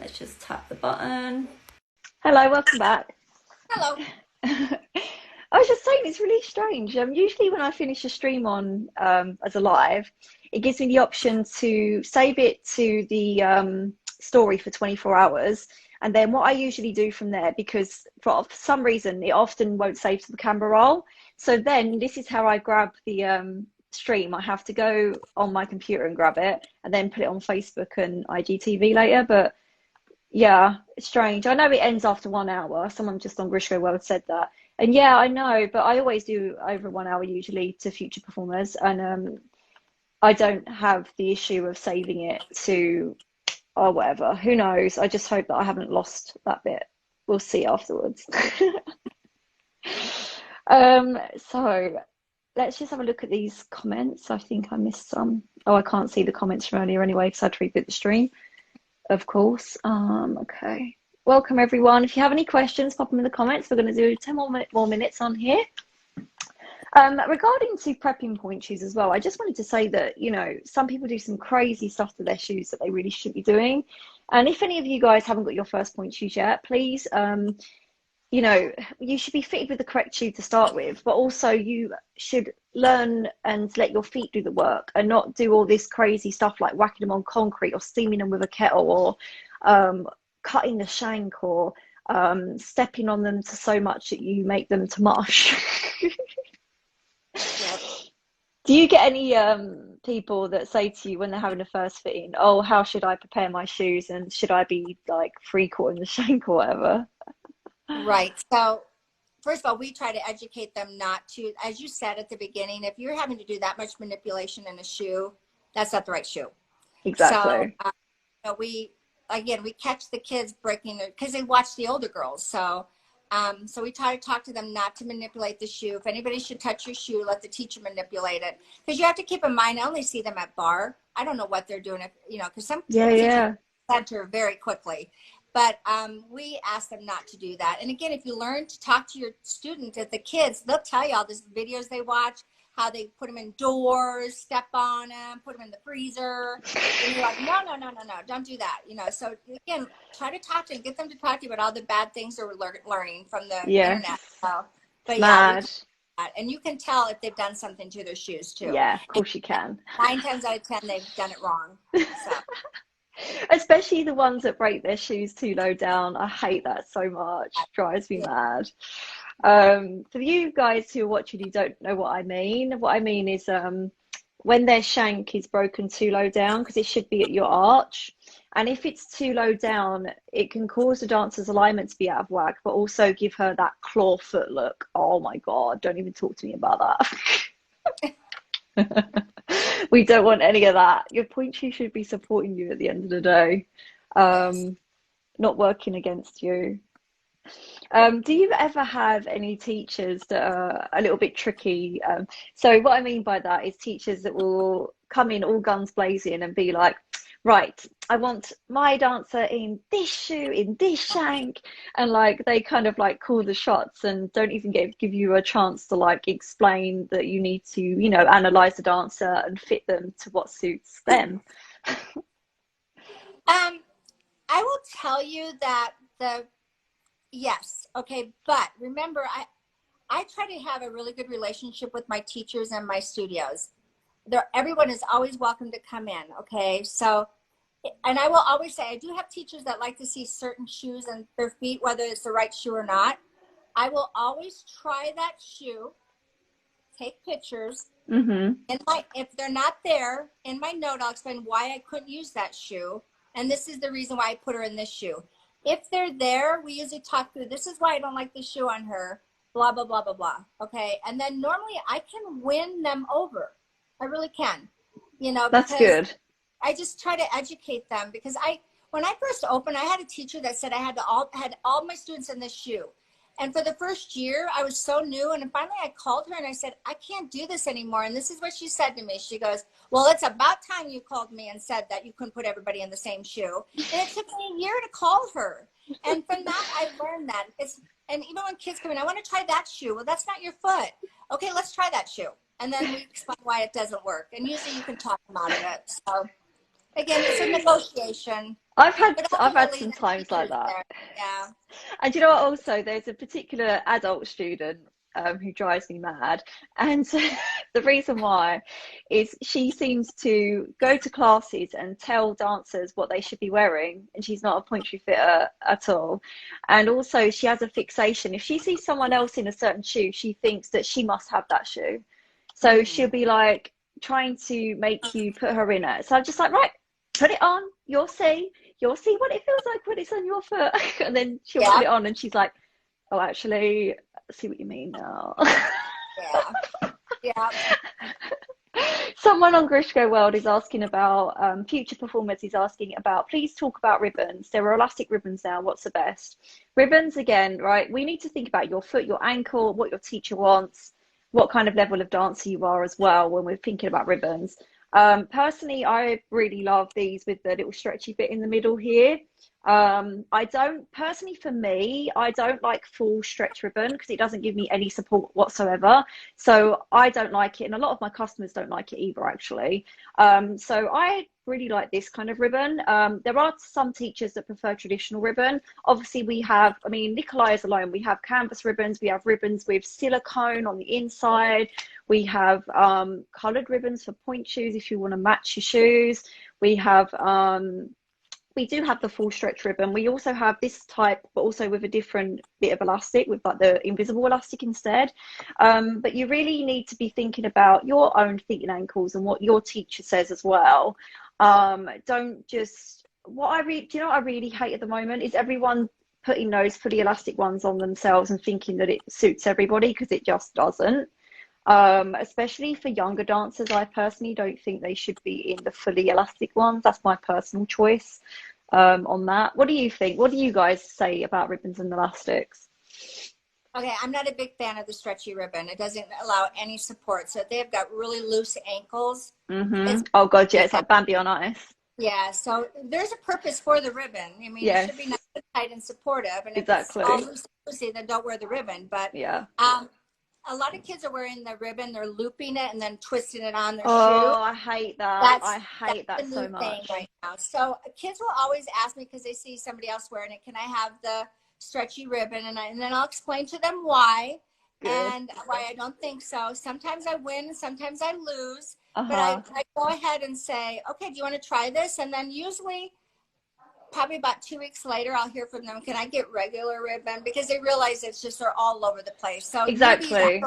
Let's just tap the button. Hello, welcome back. Hello. I was just saying, it's really strange. Usually when I finish a stream on as a live, it gives me the option to save it to the story for 24 hours. And then what I usually do from there, because for some reason, it often won't save to the camera roll. So then this is how I grab the stream. I have to go on my computer and grab it and then put it on Facebook and IGTV later. But yeah, it's strange. I know it ends after 1 hour. Someone just on Grishko World said that. And yeah, I know, but I always do over 1 hour usually to future performers. And I don't have the issue of saving it to, or whatever. Who knows? I just hope that I haven't lost that bit. We'll see afterwards. So let's just have a look at these comments. I think I missed some. Oh, I can't see the comments from earlier anyway because I had to reboot the stream, of course. Okay. Welcome everyone. If you have any questions, pop them in the comments. We're going to do 10 more minutes on here. Regarding to prepping pointe shoes as well, I just wanted to say that, you know, some people do some crazy stuff to their shoes that they really shouldn't be doing. And if any of you guys haven't got your first pointe shoes yet, please, you know, you should be fitted with the correct shoe to start with, but also you should learn and let your feet do the work and not do all this crazy stuff like whacking them on concrete or steaming them with a kettle or cutting the shank or stepping on them to so much that you make them to mush. Yep. Do you get any people that say to you when they're having a first fitting, oh, how should I prepare my shoes and should I be like free-quartering the shank or whatever? Right. So first of all, we try to educate them not to, as you said at the beginning, if you're having to do that much manipulation in a shoe, that's not the right shoe. Exactly. So we catch the kids breaking it because they watch the older girls. So so we try to talk to them not to manipulate the shoe. If anybody should touch your shoe, let the teacher manipulate it. Because you have to keep in mind, I only see them at bar. I don't know what they're doing, if, you know, because some teachers center very quickly. But we ask them not to do that. And again, if you learn to talk to your student, at the kids, they'll tell you all these videos they watch, how they put them indoors, step on them, put them in the freezer. And you're like, no, don't do that. You know, so again, try to talk to them, get them to talk to you about all the bad things they're learning from the internet. So, but yeah, and you can tell if they've done something to their shoes too. Yeah, of course you can. 9 times out of 10, they've done it wrong. So. Especially the ones that break their shoes too low down. I hate that so much. It drives me mad. For you guys who are watching, you don't know what I mean. What I mean is when their shank is broken too low down, because it should be at your arch. And if it's too low down, it can cause the dancer's alignment to be out of whack, but also give her that claw foot look. Oh my God, don't even talk to me about that. We don't want any of that. Your pointe shoe should be supporting you at the end of the day, not working against you. Do you ever have any teachers that are a little bit tricky? So what I mean by that is teachers that will come in all guns blazing and be like, right, I want my dancer in this shoe, in this shank, and like they kind of like call the shots and don't even give you a chance to like explain that you need to, you know, analyze the dancer and fit them to what suits them. I will tell you that yes, okay, but remember, I try to have a really good relationship with my teachers and my studios. Everyone is always welcome to come in, okay? So, and I will always say, I do have teachers that like to see certain shoes and their feet, whether it's the right shoe or not. I will always try that shoe, take pictures, and if they're not there, in my note, I'll explain why I couldn't use that shoe, and this is the reason why I put her in this shoe. If they're there, we usually talk through, this is why I don't like this shoe on her, blah, blah, blah, blah, blah, okay? And then normally I can win them over. I really can, you know. That's good. I just try to educate them because when I first opened, I had a teacher that said I had all my students in this shoe. And for the first year, I was so new. And finally I called her and I said, I can't do this anymore. And this is what she said to me. She goes, well, it's about time you called me and said that you couldn't put everybody in the same shoe. And it took me a year to call her. And from that, I learned that. And even when kids come in, I want to try that shoe. Well, that's not your foot. Okay, let's try that shoe. And then we explain why it doesn't work. And usually you can talk them out of it. So Again, it's a negotiation. I've had But some ultimately, the times like teacher's that. there. Yeah. And you know what, also there's a particular adult student who drives me mad, and the reason why is she seems to go to classes and tell dancers what they should be wearing, and she's not a pointry fitter at all. And also she has a fixation, if she sees someone else in a certain shoe, she thinks that she must have that shoe. So she'll be like trying to make you put her in it. So I'm just like, right, put it on, you'll see what it feels like when it's on your foot. And then she'll put it on and she's like, oh, actually, I see what you mean now. Yeah. Someone on Grishko World is asking about future performers. Is asking about, please talk about ribbons. There are elastic ribbons now. What's the best? Ribbons, again, right? We need to think about your foot, your ankle, what your teacher wants, what kind of level of dancer you are as well when we're thinking about ribbons. Personally, I really love these with the little stretchy bit in the middle here. I don't, personally for me, I don't like full stretch ribbon because it doesn't give me any support whatsoever. So I don't like it, and a lot of my customers don't like it either, actually. So I really like this kind of ribbon. There are some teachers that prefer traditional ribbon. Obviously we have, I mean, Nikolay is alone. We have canvas ribbons, we have ribbons with silicone on the inside. We have coloured ribbons for point shoes if you want to match your shoes. We have we do have the full stretch ribbon. We also have this type, but also with a different bit of elastic, with like the invisible elastic instead. But you really need to be thinking about your own feet and ankles and what your teacher says as well. Don't just, do you know what I really hate at the moment is everyone putting those fully elastic ones on themselves and thinking that it suits everybody, because it just doesn't. Especially for younger dancers, I personally don't think they should be in the fully elastic ones. That's my personal choice on that. What do you think? What do you guys say about ribbons and elastics? Okay, I'm not a big fan of the stretchy ribbon. It doesn't allow any support. So if they've got really loose ankles. Oh God, yeah, it's like Bambi on ice. Yeah, so there's a purpose for the ribbon. I mean, it should be nice and tight and supportive. And if it's all loosey, then don't wear the ribbon. But a lot of kids are wearing the ribbon, they're looping it and then twisting it on their shoe. Oh, I hate that. I hate that so much. Right now. So kids will always ask me, because they see somebody else wearing it, can I have the stretchy ribbon? And then I'll explain to them why and why I don't think so. Sometimes I win, sometimes I lose. But I go ahead and say, okay, do you want to try this? And then usually, probably about 2 weeks later, I'll hear from them, can I get regular ribbon? Because they realize it's just, they're all over the place. So exactly.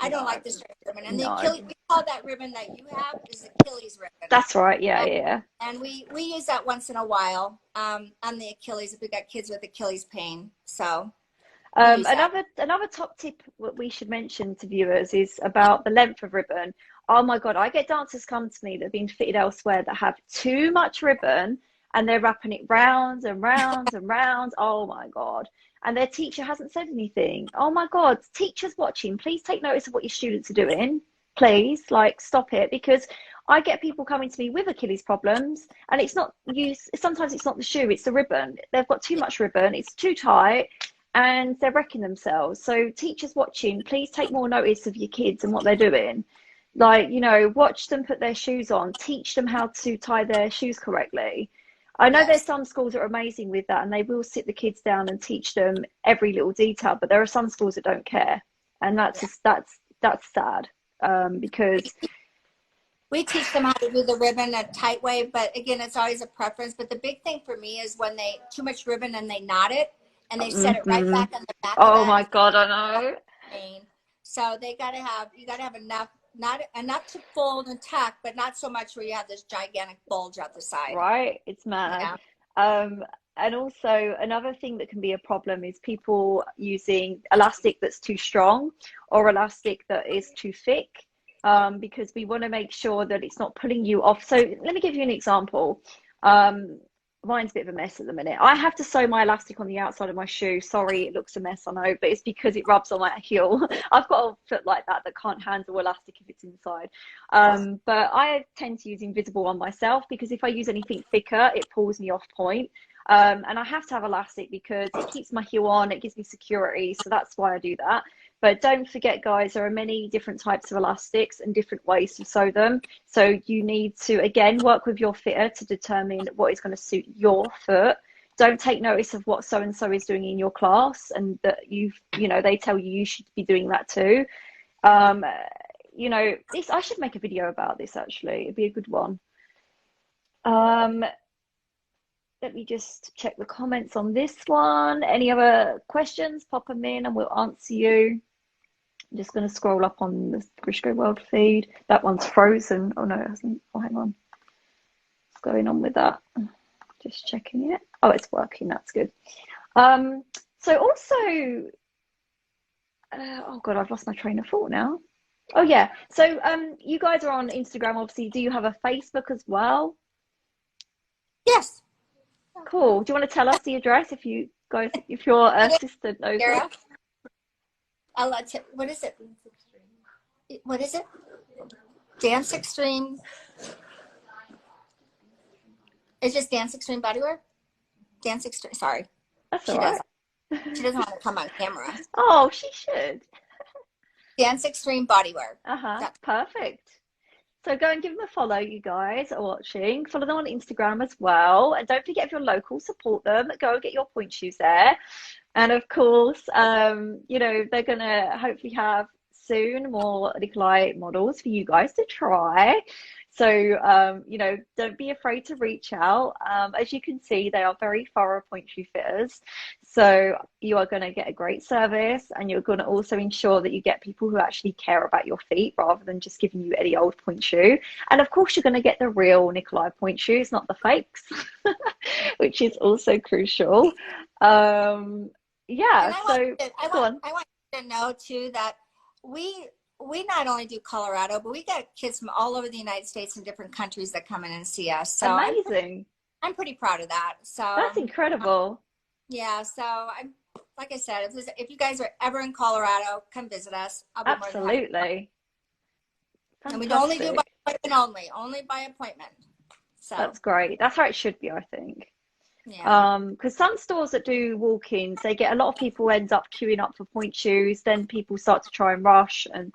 I don't like the stretch ribbon. And the Achilles, we call that ribbon that you have is Achilles ribbon. That's right. Yeah. And we use that once in a while on the Achilles if we got kids with Achilles pain. So another top tip what we should mention to viewers is about the length of ribbon. Oh my God, I get dancers come to me that have been fitted elsewhere that have too much ribbon, and they're wrapping it round and round and round. Oh my God. And their teacher hasn't said anything. Oh my God. Teachers watching, please take notice of what your students are doing. Please, like, stop it. Because I get people coming to me with Achilles problems, and it's not sometimes it's not the shoe, it's the ribbon. They've got too much ribbon, it's too tight, and they're wrecking themselves. So teachers watching, please take more notice of your kids and what they're doing. Like, you know, watch them put their shoes on, teach them how to tie their shoes correctly. I know there's some schools that are amazing with that, and they will sit the kids down and teach them every little detail, but there are some schools that don't care, and that's sad, because we teach them how to do the ribbon a tight way, but again, it's always a preference. But the big thing for me is when they too much ribbon and they knot it and they set it right back on the back. Oh my God, I know. So you gotta have enough. Not enough to fold and tuck, but not so much where you have this gigantic bulge out the side. Right, it's mad. And also another thing that can be a problem is people using elastic that's too strong or elastic that is too thick, because we want to make sure that it's not pulling you off. So let me give you an example. Mine's a bit of a mess at the minute. I have to sew my elastic on the outside of my shoe. Sorry, it looks a mess, I know, but it's because it rubs on my heel. I've got a foot like that can't handle elastic if it's inside. But I tend to use invisible on myself, because if I use anything thicker, it pulls me off point. And I have to have elastic because it keeps my heel on, it gives me security. So that's why I do that. But don't forget, guys, there are many different types of elastics and different ways to sew them. So you need to, again, work with your fitter to determine what is going to suit your foot. Don't take notice of what so-and-so is doing in your class and that they tell you you should be doing that too. I should make a video about this, actually. It'd be a good one. Let me just check the comments on this one. Any other questions? Pop them in and we'll answer you. I'm just going to scroll up on the Grishko World feed. That one's frozen. Oh, no, it hasn't. Oh, hang on. What's going on with that? Just checking it. Oh, it's working. That's good. So also, oh God, I've lost my train of thought now. Oh yeah. So you guys are on Instagram, obviously. Do you have a Facebook as well? Yes. Cool. Do you want to tell us the address if your assistant knows it? I'll let you. What is it? What is it? Dance Extreme. It's just Dance Extreme Bodywear? Dance Extreme. Sorry. That's all right. She doesn't want to come on camera. Oh, she should. Dance Extreme Bodywear. That's perfect. So go and give them a follow, you guys are watching. Follow them on Instagram as well. And don't forget, if you're local, support them. Go and get your pointe shoes there. And of course, they're going to hopefully have soon more Nikolay models for you guys to try. So, don't be afraid to reach out. As you can see, they are very thorough pointe shoe fitters. So you are going to get a great service, and you're going to also ensure that you get people who actually care about your feet rather than just giving you any old pointe shoe. And of course, you're going to get the real Nikolay pointe shoes, not the fakes, which is also crucial. I want you to know too that we not only do Colorado, but we get kids from all over the United States and different countries that come in and see us. So amazing. I'm pretty proud of that. So that's incredible. Yeah. So I'm, like I said, if you guys are ever in Colorado, come visit us. I'll be absolutely. And we only do by appointment only by appointment. So that's great. That's how it should be, I think. Yeah. Because some stores that do walk-ins, they get a lot of people end up queuing up for pointe shoes. Then people start to try and rush, and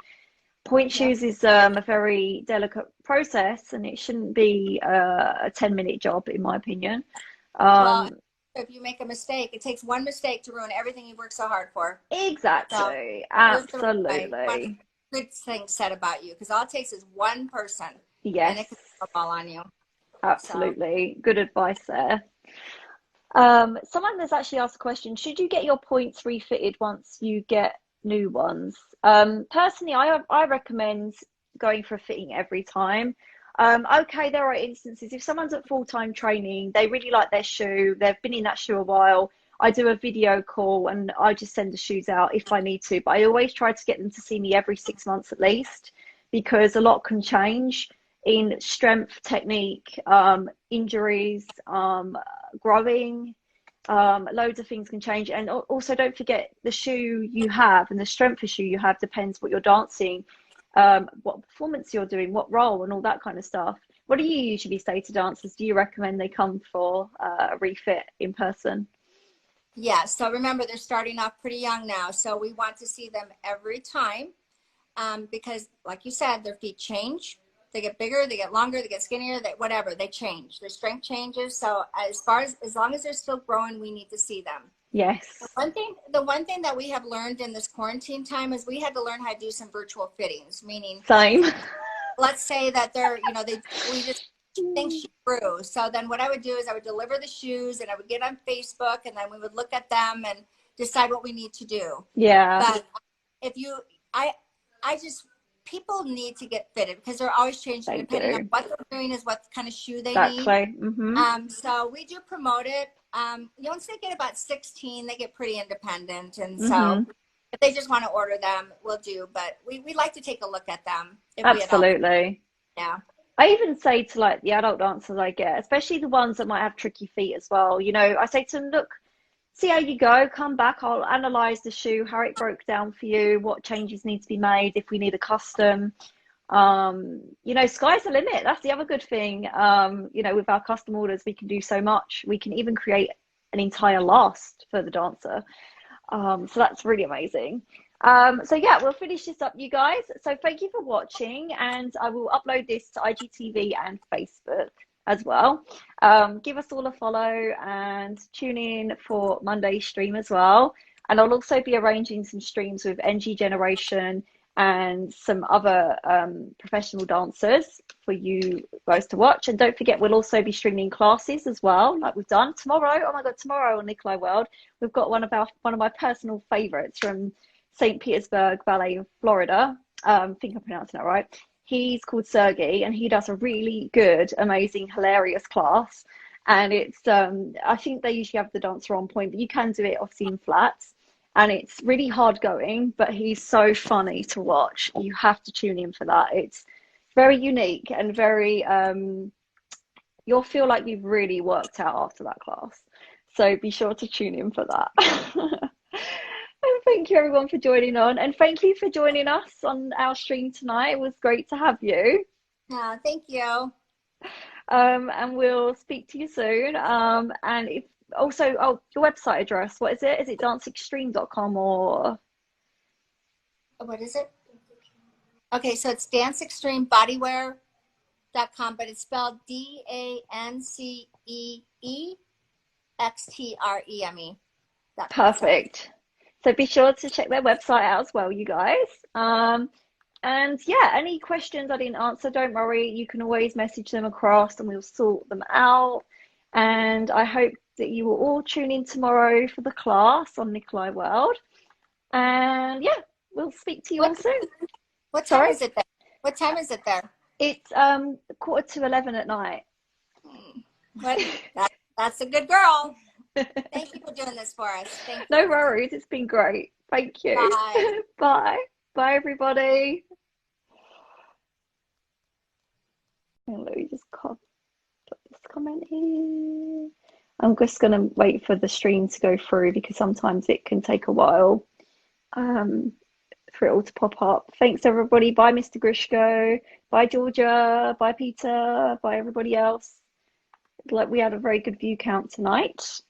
pointe shoes is a very delicate process, and it shouldn't be a 10-minute job, in my opinion. Well, if you make a mistake, it takes one mistake to ruin everything you worked so hard for. Exactly. So, absolutely. Good thing said about you, because all it takes is one person. Yes. And it can fall on you. Absolutely. So. Good advice there. Someone has actually asked a question: should you get your points refitted once you get new ones? Personally, I recommend going for a fitting every time. Okay, there are instances if someone's at full-time training, they really like their shoe, they've been in that shoe a while, I do a video call and I just send the shoes out if I need to, but I always try to get them to see me every 6 months at least, because a lot can change in strength, technique, injuries, growing, loads of things can change. And also don't forget, the shoe you have and the strength of shoe you have depends what you're dancing, what performance you're doing, what role, and all that kind of stuff. What do you usually say to dancers? Do you recommend they come for a refit in person? Yeah, so remember, they're starting off pretty young now, so we want to see them every time, because like you said, their feet change. They get bigger, they get longer, they get skinnier, whatever, they change. Their strength changes. So as long as they're still growing, we need to see them. Yes. The one thing that we have learned in this quarantine time is we had to learn how to do some virtual fittings, meaning same. Let's say that they're, we just think she grew. So then what I would do is I would deliver the shoes and I would get on Facebook, and then we would look at them and decide what we need to do. Yeah. But people need to get fitted because they're always changing depending on what they're doing is what kind of shoe they need. Mm-hmm. So we do promote it. Once they get about 16, they get pretty independent. And so if they just want to order them, we'll do. But we like to take a look at them. Absolutely. Yeah. I even say to like the adult dancers I get, especially the ones that might have tricky feet as well, I say to them, look, see how you go, come back, I'll analyze the shoe, how it broke down for you, what changes need to be made, if we need a custom. Sky's the limit. That's the other good thing. With our custom orders, we can do so much. We can even create an entire last for the dancer. So that's really amazing. So yeah, we'll finish this up, you guys. So thank you for watching, and I will upload this to IGTV and Facebook as well. Give us all a follow and tune in for Monday's stream as well. And I'll also be arranging some streams with NG Generation and some other professional dancers for you guys to watch. And don't forget, we'll also be streaming classes as well, like we've done tomorrow. Oh my God, tomorrow on Nikolay World, we've got one of my personal favorites from St. Petersburg Ballet in Florida. I think I'm pronouncing that right. He's called Sergey, and he does a really good, amazing, hilarious class. And it's, I think they usually have the dancer on point, but you can do it obviously in flats. And it's really hard going, but he's so funny to watch. You have to tune in for that. It's very unique and very, you'll feel like you've really worked out after that class. So be sure to tune in for that. And thank you everyone for joining on, and thank you for joining us on our stream tonight. It was great to have you. Yeah, thank you. And we'll speak to you soon. And if also, oh, your website address, what is it? Is it DANCE-XTREME.com or What is it? Okay, so it's DANCE-XTREME BODYWEAR.com, but it's spelled DANCEXTREME. Perfect. So be sure to check their website out as well, you guys. And yeah, any questions I didn't answer, don't worry. You can always message them across and we'll sort them out. And I hope that you will all tune in tomorrow for the class on Nikolay World. And yeah, we'll speak to you all soon. What time is it there? What time is it there? It's 11:15 at night. That's a good girl. Thank you for doing this for us. Thank you. No worries. It's been great. Thank you. Bye. Bye. Bye, everybody. Let me just put this comment here. I'm just going to wait for the stream to go through because sometimes it can take a while for it all to pop up. Thanks, everybody. Bye, Mr. Grishko. Bye, Georgia. Bye, Peter. Bye, everybody else. Like we had a very good view count tonight.